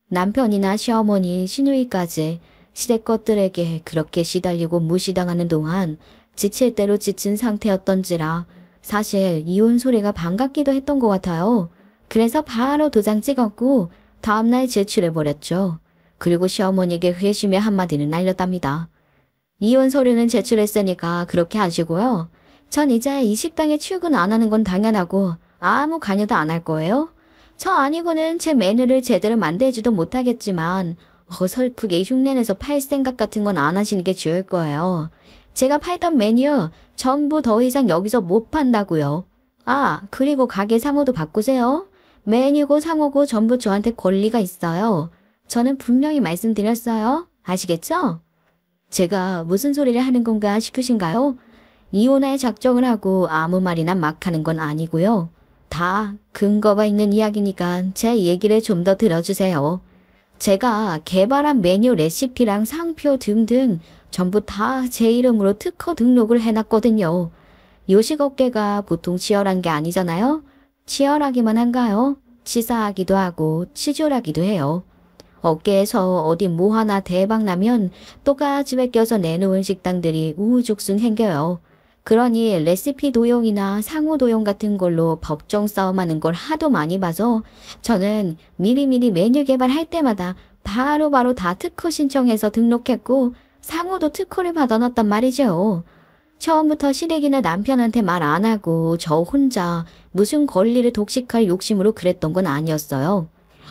남편이나 시어머니, 시누이까지 시댁 것들에게 그렇게 시달리고 무시당하는 동안 지칠 대로 지친 상태였던지라 사실 이혼 소리가 반갑기도 했던 것 같아요. 그래서 바로 도장 찍었고 다음날 제출해버렸죠. 그리고 시어머니에게 회심의 한마디는 날렸답니다. 이혼 서류는 제출했으니까 그렇게 하시고요. 전 이제 이 식당에 출근 안 하는 건 당연하고 아무 관여도 안 할 거예요. 저 아니고는 제 메뉴를 제대로 만들지도 못하겠지만 어설프게 흉내내서 팔 생각 같은 건 안 하시는 게 좋을 거예요. 제가 팔던 메뉴 전부 더 이상 여기서 못 판다고요. 아, 그리고 가게 상호도 바꾸세요. 메뉴고 상호고 전부 저한테 권리가 있어요. 저는 분명히 말씀드렸어요. 아시겠죠? 제가 무슨 소리를 하는 건가 싶으신가요? 이혼할 작정을 하고 아무 말이나 막 하는 건 아니고요. 다 근거가 있는 이야기니까 제 얘기를 좀 더 들어주세요. 제가 개발한 메뉴 레시피랑 상표 등등 전부 다 제 이름으로 특허 등록을 해놨거든요. 요식업계가 보통 치열한 게 아니잖아요. 치열하기만 한가요? 치사하기도 하고 치졸하기도 해요. 업계에서 어디 뭐 하나 대박 나면 똑같이 베껴서 내놓은 식당들이 우후죽순 생겨요. 그러니 레시피 도용이나 상호 도용 같은 걸로 법정 싸움하는 걸 하도 많이 봐서 저는 미리미리 메뉴 개발할 때마다 바로바로 다 특허 신청해서 등록했고 상호도 특허를 받아놨단 말이죠. 처음부터 시댁이나 남편한테 말 안 하고 저 혼자 무슨 권리를 독식할 욕심으로 그랬던 건 아니었어요.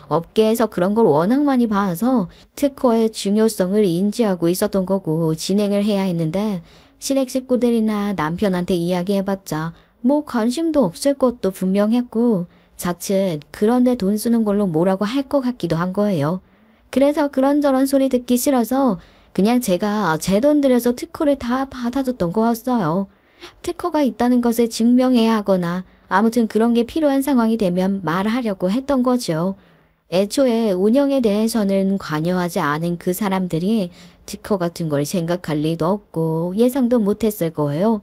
업계에서 그런 걸 워낙 많이 봐서 특허의 중요성을 인지하고 있었던 거고 진행을 해야 했는데 시댁 식구들이나 남편한테 이야기해봤자 뭐 관심도 없을 것도 분명했고 자칫 그런데 돈 쓰는 걸로 뭐라고 할 것 같기도 한 거예요. 그래서 그런저런 소리 듣기 싫어서 그냥 제가 제 돈 들여서 특허를 다 받아줬던 거였어요. 특허가 있다는 것을 증명해야 하거나 아무튼 그런 게 필요한 상황이 되면 말하려고 했던 거죠. 애초에 운영에 대해서는 관여하지 않은 그 사람들이 특허 같은 걸 생각할 리도 없고 예상도 못했을 거예요.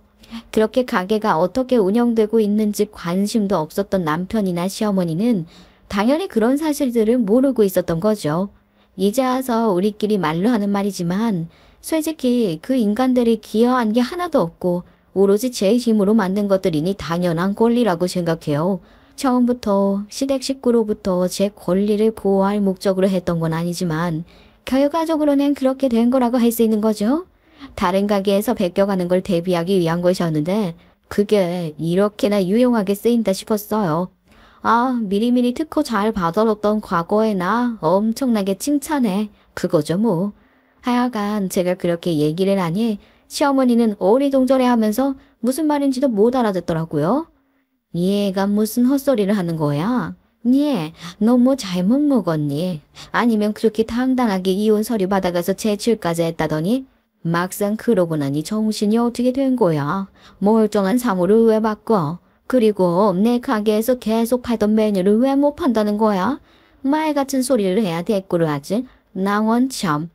그렇게 가게가 어떻게 운영되고 있는지 관심도 없었던 남편이나 시어머니는 당연히 그런 사실들을 모르고 있었던 거죠. 이제 와서 우리끼리 말로 하는 말이지만 솔직히 그 인간들이 기여한 게 하나도 없고 오로지 제 힘으로 만든 것들이니 당연한 권리라고 생각해요. 처음부터 시댁 식구로부터 제 권리를 보호할 목적으로 했던 건 아니지만 결과적으로는 그렇게 된 거라고 할 수 있는 거죠. 다른 가게에서 베껴가는 걸 대비하기 위한 것이었는데 그게 이렇게나 유용하게 쓰인다 싶었어요. 아, 미리미리 특허 잘 받아뒀던 과거의 나 엄청나게 칭찬해. 그거죠 뭐. 하여간 제가 그렇게 얘기를 하니 시어머니는 어리둥절해 하면서 무슨 말인지도 못 알아듣더라고요. 얘가 무슨 헛소리를 하는 거야? 얘, 너 뭐 잘못 먹었니? 아니면 그렇게 당당하게 이혼 서류 받아가서 제출까지 했다더니? 막상 그러고 나니 정신이 어떻게 된 거야? 멀쩡한 상호를 왜 바꿔? 그리고 내 가게에서 계속 팔던 메뉴를 왜 못 판다는 거야? 말 같은 소리를 해야 대꾸를 하지? 낭원 참.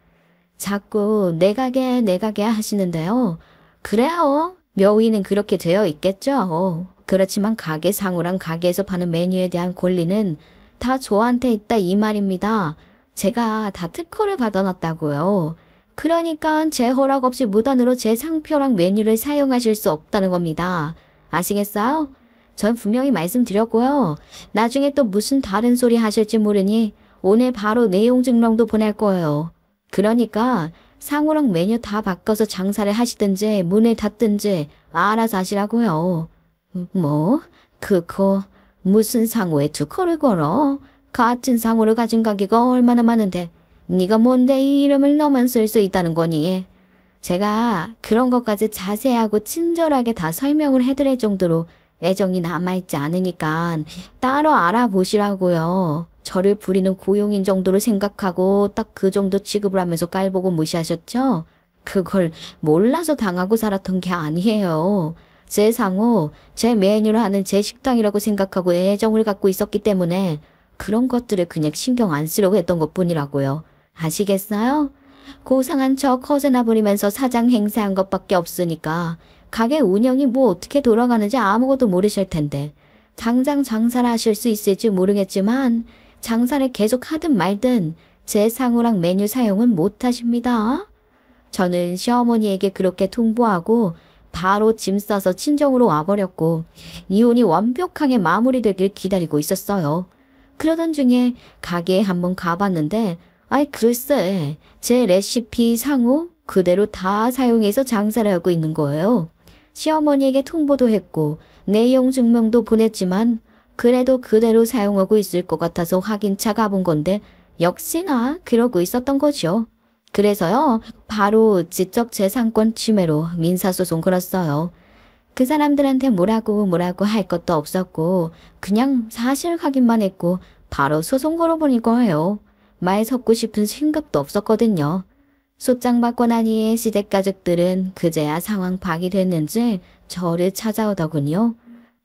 자꾸 내 가게 하시는데요. 그래요. 묘의는 그렇게 되어 있겠죠. 그렇지만 가게 상호랑 가게에서 파는 메뉴에 대한 권리는 다 저한테 있다 이 말입니다. 제가 다 특허를 받아놨다고요. 그러니까 제 허락 없이 무단으로 제 상표랑 메뉴를 사용하실 수 없다는 겁니다. 아시겠어요? 전 분명히 말씀드렸고요. 나중에 또 무슨 다른 소리 하실지 모르니 오늘 바로 내용 증명도 보낼 거예요. 그러니까 상호랑 메뉴 다 바꿔서 장사를 하시든지 문을 닫든지 알아서 하시라고요. 뭐? 그거 무슨 상호에 특허를 걸어? 같은 상호를 가진 가게가 얼마나 많은데 네가 뭔데 이 이름을 너만 쓸 수 있다는 거니? 제가 그런 것까지 자세하고 친절하게 다 설명을 해드릴 정도로 애정이 남아있지 않으니까 따로 알아보시라고요. 저를 부리는 고용인 정도로 생각하고 딱 그 정도 취급을 하면서 깔보고 무시하셨죠? 그걸 몰라서 당하고 살았던 게 아니에요. 제 상호, 제 메뉴를 하는 제 식당이라고 생각하고 애정을 갖고 있었기 때문에 그런 것들을 그냥 신경 안 쓰려고 했던 것뿐이라고요. 아시겠어요? 고상한 척 허세나 부리면서 사장 행세한 것밖에 없으니까 가게 운영이 뭐 어떻게 돌아가는지 아무것도 모르실 텐데 당장 장사를 하실 수 있을지 모르겠지만 장사를 계속 하든 말든 제 상호랑 메뉴 사용은 못 하십니다. 저는 시어머니에게 그렇게 통보하고 바로 짐 싸서 친정으로 와버렸고 이혼이 완벽하게 마무리되길 기다리고 있었어요. 그러던 중에 가게에 한번 가봤는데 아이 글쎄 제 레시피 상호 그대로 다 사용해서 장사를 하고 있는 거예요. 시어머니에게 통보도 했고 내용 증명도 보냈지만 그래도 그대로 사용하고 있을 것 같아서 확인차 가본 건데 역시나 그러고 있었던 거죠. 그래서요 바로 지적재산권 침해로 민사소송 걸었어요. 그 사람들한테 뭐라고 할 것도 없었고 그냥 사실 확인만 했고 바로 소송 걸어버릴 거예요. 말 섞고 싶은 생각도 없었거든요. 소장 받고 나니 시댁 가족들은 그제야 상황 파악이 됐는지 저를 찾아오더군요.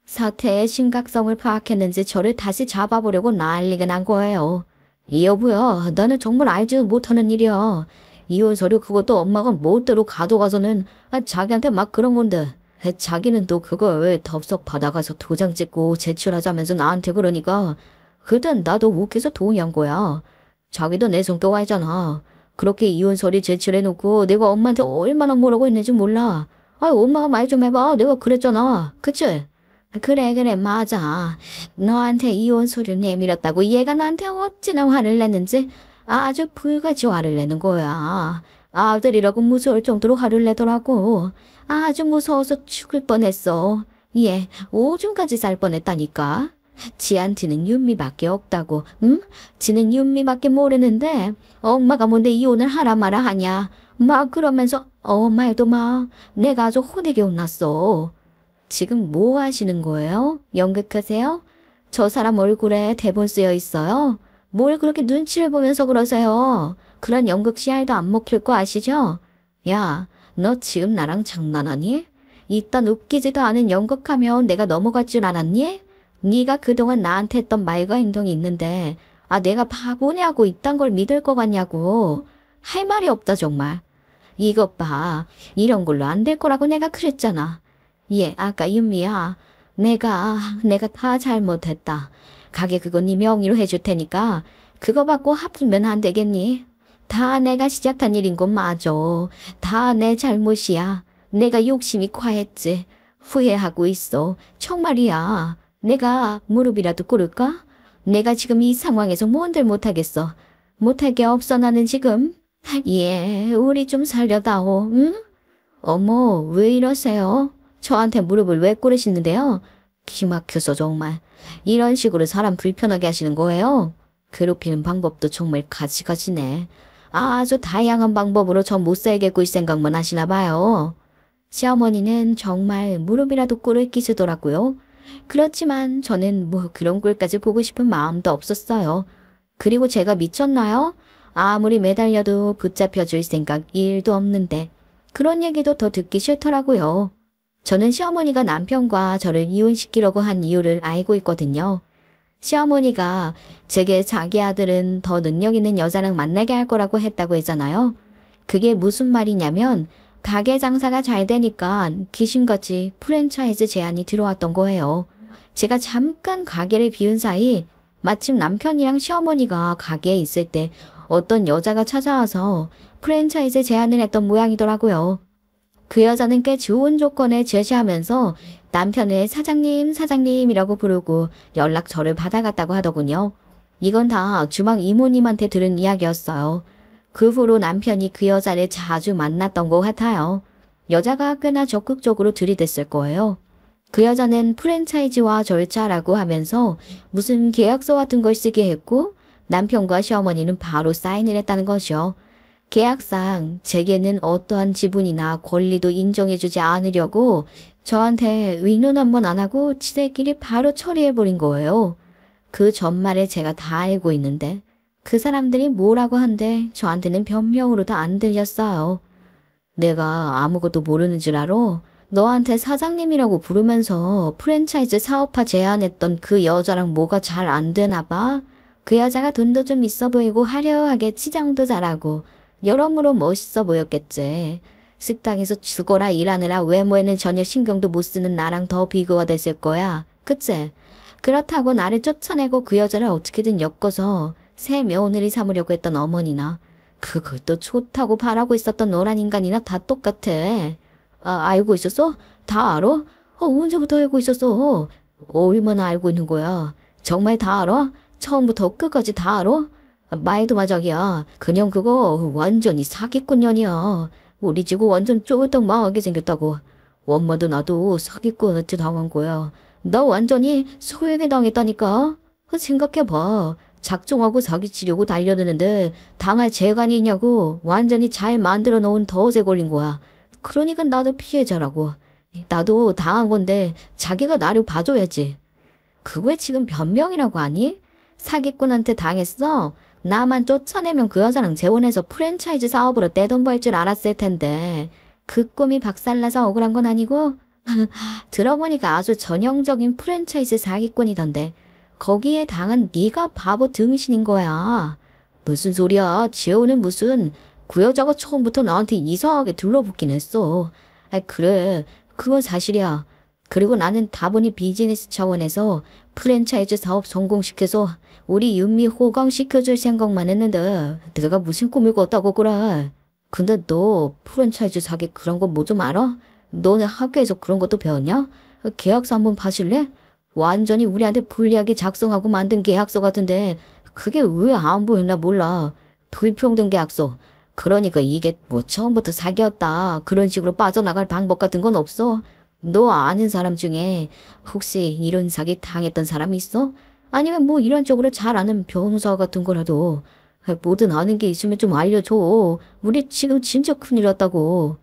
사태의 심각성을 파악했는지 저를 다시 잡아보려고 난리가 난 거예요. 이 여보야, 나는 정말 알지 못하는 일이야. 이혼 서류 그것도 엄마가 멋대로 가져가서는 자기한테 막 그런 건데 자기는 또 그걸 덥석 받아가서 도장 찍고 제출하자면서 나한테 그러니까 그땐 나도 욱해서 동의한 거야. 자기도 내 성격 알잖아. 그렇게 이혼 서류 제출해놓고 내가 엄마한테 얼마나 뭐라고 했는지 몰라. 엄마가 말 좀 해봐. 내가 그랬잖아. 그치? 그래 맞아. 너한테 이혼 서류 내밀었다고 얘가 나한테 어찌나 화를 냈는지 아주 불같이 화를 내는 거야. 아들이라고 무서울 정도로 화를 내더라고. 아주 무서워서 죽을 뻔했어. 얘 오줌까지 쌀 뻔했다니까. 지한테는 윤미밖에 없다고. 응? 지는 윤미밖에 모르는데 엄마가 뭔데 이혼을 하라 마라 하냐. 막 그러면서 말도 마. 내가 아주 호되게 혼났어. 지금 뭐 하시는 거예요? 연극하세요? 저 사람 얼굴에 대본 쓰여 있어요. 뭘 그렇게 눈치를 보면서 그러세요? 그런 연극 씨알도 안 먹힐 거 아시죠? 야, 너 지금 나랑 장난하니? 이딴 웃기지도 않은 연극하면 내가 넘어갈 줄 알았니? 네가 그동안 나한테 했던 말과 행동이 있는데 내가 바보냐고 이딴 걸 믿을 것 같냐고. 할 말이 없다 정말. 이것 봐. 이런 걸로 안 될 거라고 내가 그랬잖아. 아까 윤미야. 내가 다 잘못했다. 가게 그거 네 명의로 해줄 테니까 그거 받고 합주면 안 되겠니? 다 내가 시작한 일인 건 맞아. 다 내 잘못이야. 내가 욕심이 과했지. 후회하고 있어. 정말이야. 내가 무릎이라도 꿇을까? 내가 지금 이 상황에서 뭔들 못하겠어. 못할 게 없어 나는 지금. 우리 좀 살려다오. 응? 어머, 왜 이러세요? 저한테 무릎을 왜 꿇으시는데요? 기막혀서 정말. 이런 식으로 사람 불편하게 하시는 거예요? 괴롭히는 방법도 정말 가지가지네. 아주 다양한 방법으로 저 못 살게 굴 생각만 하시나 봐요. 시어머니는 정말 무릎이라도 꿇을 끼시더라고요. 그렇지만 저는 뭐 그런 꼴까지 보고 싶은 마음도 없었어요. 그리고 제가 미쳤나요? 아무리 매달려도 붙잡혀줄 생각 1도 없는데 그런 얘기도 더 듣기 싫더라고요. 저는 시어머니가 남편과 저를 이혼시키려고 한 이유를 알고 있거든요. 시어머니가 제게 자기 아들은 더 능력 있는 여자랑 만나게 할 거라고 했다고 했잖아요. 그게 무슨 말이냐면 가게 장사가 잘 되니까 귀신같이 프랜차이즈 제안이 들어왔던 거예요. 제가 잠깐 가게를 비운 사이 마침 남편이랑 시어머니가 가게에 있을 때 어떤 여자가 찾아와서 프랜차이즈 제안을 했던 모양이더라고요. 그 여자는 꽤 좋은 조건을 제시하면서 남편을 사장님이라고 부르고 연락처를 받아갔다고 하더군요. 이건 다 주방 이모님한테 들은 이야기였어요. 그 후로 남편이 그 여자를 자주 만났던 것 같아요. 여자가 꽤나 적극적으로 들이댔을 거예요. 그 여자는 프랜차이즈와 절차라고 하면서 무슨 계약서 같은 걸 쓰게 했고 남편과 시어머니는 바로 사인을 했다는 것이요. 계약상 제게는 어떠한 지분이나 권리도 인정해주지 않으려고 저한테 의논 한 번 안 하고 지들끼리 바로 처리해버린 거예요. 그 전말에 제가 다 알고 있는데 그 사람들이 뭐라고 한데 저한테는 변명으로도 안 들렸어요. 내가 아무것도 모르는 줄 알아? 너한테 사장님이라고 부르면서 프랜차이즈 사업화 제안했던 그 여자랑 뭐가 잘 안 되나 봐? 그 여자가 돈도 좀 있어 보이고 화려하게 치장도 잘하고 여러모로 멋있어 보였겠지. 식당에서 죽어라 일하느라 외모에는 전혀 신경도 못 쓰는 나랑 더 비교가 됐을 거야. 그치? 그렇다고 나를 쫓아내고 그 여자를 어떻게든 엮어서 새 며느리 삼으려고 했던 어머니나 그것도 좋다고 바라고 있었던 너란 인간이나 다 똑같아. 알고 있었어? 다 알아? 언제부터 알고 있었어? 얼마나 알고 있는 거야? 정말 다 알아? 처음부터 끝까지 다 알아? 말도 마 자기야. 그냥 그거 완전히 사기꾼년이야. 우리 지구 완전 쫄딱 망하게 생겼다고. 엄마도 나도 사기꾼한테 당한 거야. 나 완전히 소외게 당했다니까. 생각해봐. 작정하고 사기치려고 달려드는데 당할 재간이 있냐고. 완전히 잘 만들어 놓은 덫에 걸린 거야. 그러니까 나도 피해자라고. 나도 당한 건데 자기가 나를 봐줘야지. 그거에 지금 변명이라고 하니? 사기꾼한테 당했어? 나만 쫓아내면 그 여자랑 재혼해서 프랜차이즈 사업으로 떼돈 벌 줄 알았을 텐데 그 꿈이 박살나서 억울한 건 아니고? 들어보니까 아주 전형적인 프랜차이즈 사기꾼이던데 거기에 당한 네가 바보 등신인 거야. 무슨 소리야. 재혼은 무슨. 그 여자가 처음부터 나한테 이상하게 둘러붙긴 했어. 그래. 그건 사실이야. 그리고 나는 다분히 비즈니스 차원에서 프랜차이즈 사업 성공시켜서 우리 윤미 호강시켜줄 생각만 했는데 내가 무슨 꿈을 꿨다고 그래. 근데 너 프랜차이즈 사기 그런 거 뭐 좀 알아? 너네 학교에서 그런 것도 배웠냐? 계약서 한번 봐줄래? 완전히 우리한테 불리하게 작성하고 만든 계약서 같은데 그게 왜 안 보였나 몰라. 불평등 계약서. 그러니까 이게 뭐 처음부터 사귀었다 그런 식으로 빠져나갈 방법 같은 건 없어? 너 아는 사람 중에 혹시 이런 사기 당했던 사람 있어? 아니면 뭐 이런 쪽으로 잘 아는 변호사 같은 거라도 뭐든 아는 게 있으면 좀 알려줘. 우리 지금 진짜 큰일 났다고.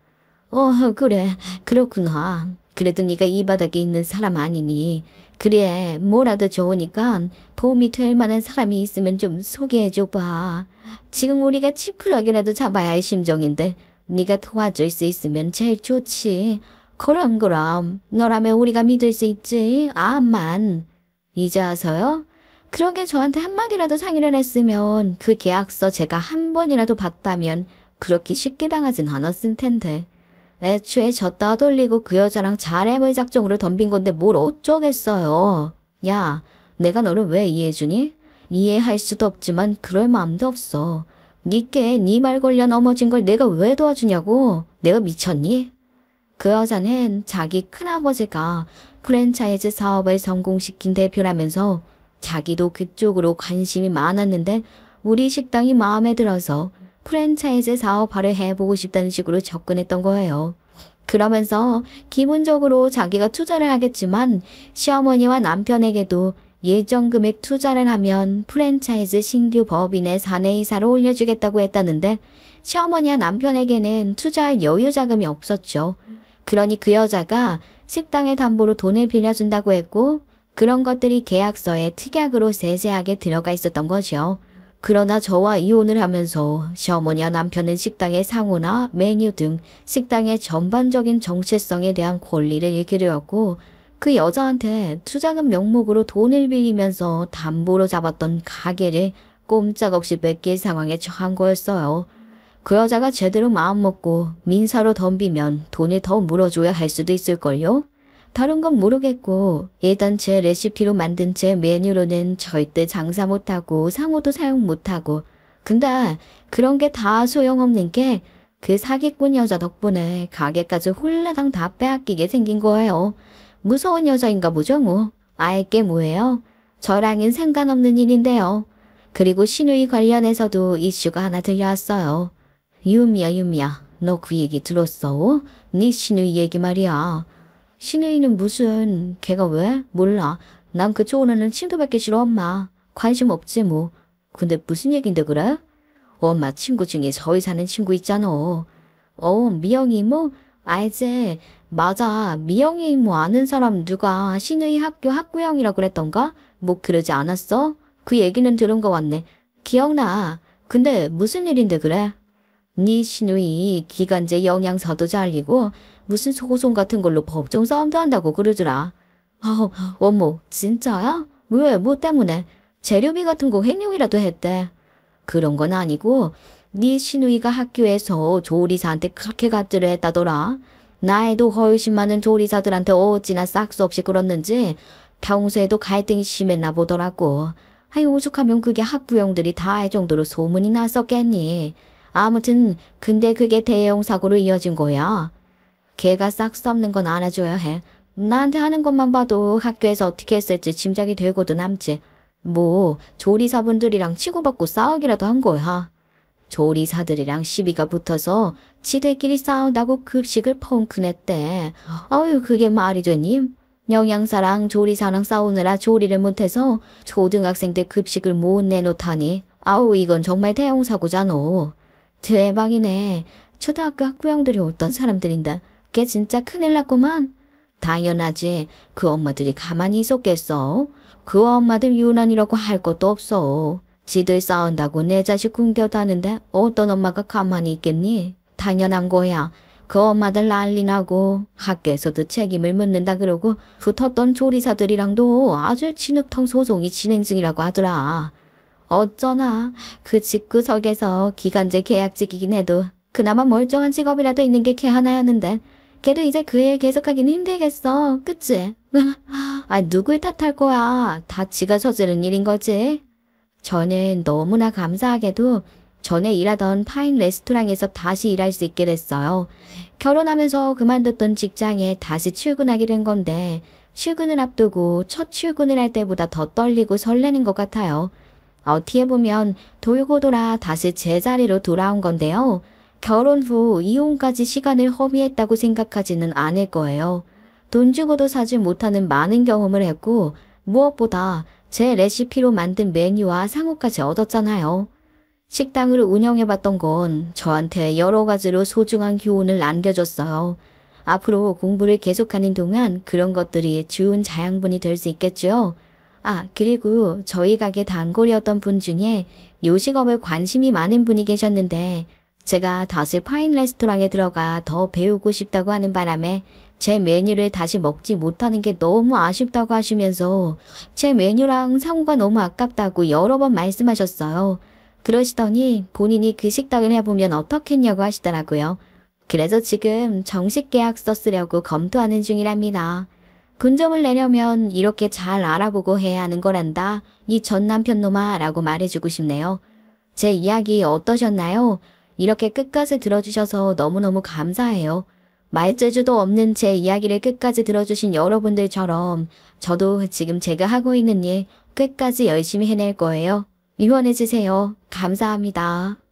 그래. 그렇구나. 그래도 네가 이 바닥에 있는 사람 아니니. 그래. 뭐라도 좋으니까 도움이 될 만한 사람이 있으면 좀 소개해줘봐. 지금 우리가 치클락이라도 잡아야 할 심정인데 네가 도와줄 수 있으면 제일 좋지. 그럼. 너라면 우리가 믿을 수 있지. 암만. 이제 와서요? 그러게 저한테 한마디라도 상의를 했으면 그 계약서 제가 한 번이라도 봤다면 그렇게 쉽게 당하진 않았을 텐데. 애초에 졌다 돌리고 그 여자랑 잘해볼 작정으로 덤빈 건데 뭘 어쩌겠어요. 야, 내가 너를 왜 이해해주니? 이해할 수도 없지만 그럴 마음도 없어. 니께 니 말 걸려 넘어진 걸 내가 왜 도와주냐고? 내가 미쳤니? 그 여자는 자기 큰아버지가 프랜차이즈 사업을 성공시킨 대표라면서 자기도 그쪽으로 관심이 많았는데 우리 식당이 마음에 들어서 프랜차이즈 사업화를 해보고 싶다는 식으로 접근했던 거예요. 그러면서 기본적으로 자기가 투자를 하겠지만 시어머니와 남편에게도 예정 금액 투자를 하면 프랜차이즈 신규 법인의 사내이사를 올려주겠다고 했다는데 시어머니와 남편에게는 투자할 여유 자금이 없었죠. 그러니 그 여자가 식당의 담보로 돈을 빌려준다고 했고 그런 것들이 계약서에 특약으로 세세하게 들어가 있었던 거죠. 그러나 저와 이혼을 하면서 시어머니와 남편은 식당의 상호나 메뉴 등 식당의 전반적인 정체성에 대한 권리를 잃게 되었고 그 여자한테 투자금 명목으로 돈을 빌리면서 담보로 잡았던 가게를 꼼짝없이 뺏길 상황에 처한 거였어요. 그 여자가 제대로 마음먹고 민사로 덤비면 돈을 더 물어줘야 할 수도 있을걸요? 다른 건 모르겠고 일단 제 레시피로 만든 제 메뉴로는 절대 장사 못하고 상호도 사용 못하고 근데 그런 게 다 소용없는 게 그 사기꾼 여자 덕분에 가게까지 홀라당 다 빼앗기게 생긴 거예요. 무서운 여자인가 보죠 뭐. 알게 뭐예요? 저랑은 상관없는 일인데요. 그리고 신우이 관련해서도 이슈가 하나 들려왔어요. 유미야, 너 그 얘기 들었어? 네 신우이 얘기 말이야. 신우이는 무슨, 걔가 왜? 몰라. 난 그쪽 오는 친도 뵙기 싫어, 엄마. 관심 없지, 뭐. 근데 무슨 얘긴데 그래? 엄마 친구 중에 서울 사는 친구 있잖아. 미영이 뭐? 알지. 맞아. 미영이 뭐 아는 사람 누가 신우이 학교 학부형이라 그랬던가? 뭐 그러지 않았어? 그 얘기는 들은 거 같네. 기억나. 근데 무슨 일인데 그래? 네 신우이 기간제 영양사도 잘리고 무슨 소송 같은 걸로 법정 싸움도 한다고 그러더라. 어머, 진짜야? 왜, 뭐 때문에? 재료비 같은 거 횡령이라도 했대. 그런 건 아니고 네 시누이가 학교에서 조리사한테 그렇게 갑질을 했다더라. 나이도 훨씬 많은 조리사들한테 어찌나 싹수 없이 그랬는지 평소에도 갈등이 심했나 보더라고. 오죽하면 그게 학부형들이 다 알 정도로 소문이 났었겠니. 아무튼 근데 그게 대형 사고로 이어진 거야. 걔가 싹수 없는 건 알아줘야 해. 나한테 하는 것만 봐도 학교에서 어떻게 했을지 짐작이 되고도 남지. 뭐 조리사분들이랑 치고받고 싸우기라도 한 거야. 조리사들이랑 시비가 붙어서 지들끼리 싸운다고 급식을 펑크 냈대. 그게 말이 되니? 영양사랑 조리사랑 싸우느라 조리를 못해서 초등학생들 급식을 못 내놓다니. 이건 정말 대형 사고잖아. 대박이네. 초등학교 학부형들이 어떤 사람들인데 걔 진짜 큰일 났구만. 당연하지. 그 엄마들이 가만히 있었겠어. 그 엄마들 유난이라고 할 것도 없어. 지들 싸운다고 내 자식 굶겨다는데 어떤 엄마가 가만히 있겠니? 당연한 거야. 그 엄마들 난리 나고 학교에서도 책임을 묻는다 그러고 붙었던 조리사들이랑도 아주 진흙탕 소송이 진행 중이라고 하더라. 어쩌나 그 집구석에서 기간제 계약직이긴 해도 그나마 멀쩡한 직업이라도 있는 게 걔 하나였는데 걔도 이제 그 일 계속하긴 힘들겠어. 그치? 누굴 탓할 거야. 다 지가 저지른 일인 거지. 저는 너무나 감사하게도 전에 일하던 파인 레스토랑에서 다시 일할 수 있게 됐어요. 결혼하면서 그만뒀던 직장에 다시 출근하게 된 건데 출근을 앞두고 첫 출근을 할 때보다 더 떨리고 설레는 것 같아요. 어떻게 보면 돌고 돌아 다시 제자리로 돌아온 건데요. 결혼 후 이혼까지 시간을 허비했다고 생각하지는 않을 거예요. 돈 주고도 사지 못하는 많은 경험을 했고 무엇보다 제 레시피로 만든 메뉴와 상호까지 얻었잖아요. 식당을 운영해봤던 건 저한테 여러 가지로 소중한 교훈을 남겨줬어요. 앞으로 공부를 계속하는 동안 그런 것들이 좋은 자양분이 될 수 있겠죠. 아, 그리고 저희 가게 단골이었던 분 중에 요식업에 관심이 많은 분이 계셨는데 제가 다시 파인 레스토랑에 들어가 더 배우고 싶다고 하는 바람에 제 메뉴를 다시 먹지 못하는 게 너무 아쉽다고 하시면서 제 메뉴랑 상호가 너무 아깝다고 여러 번 말씀하셨어요. 그러시더니 본인이 그 식당을 해보면 어떻겠냐고 하시더라고요. 그래서 지금 정식 계약서 쓰려고 검토하는 중이랍니다. 근점을 내려면 이렇게 잘 알아보고 해야 하는 거란다. 이 전 남편 놈아 라고 말해주고 싶네요. 제 이야기 어떠셨나요? 이렇게 끝까지 들어주셔서 너무너무 감사해요. 말재주도 없는 제 이야기를 끝까지 들어주신 여러분들처럼 저도 지금 제가 하고 있는 일 끝까지 열심히 해낼 거예요. 응원해주세요. 감사합니다.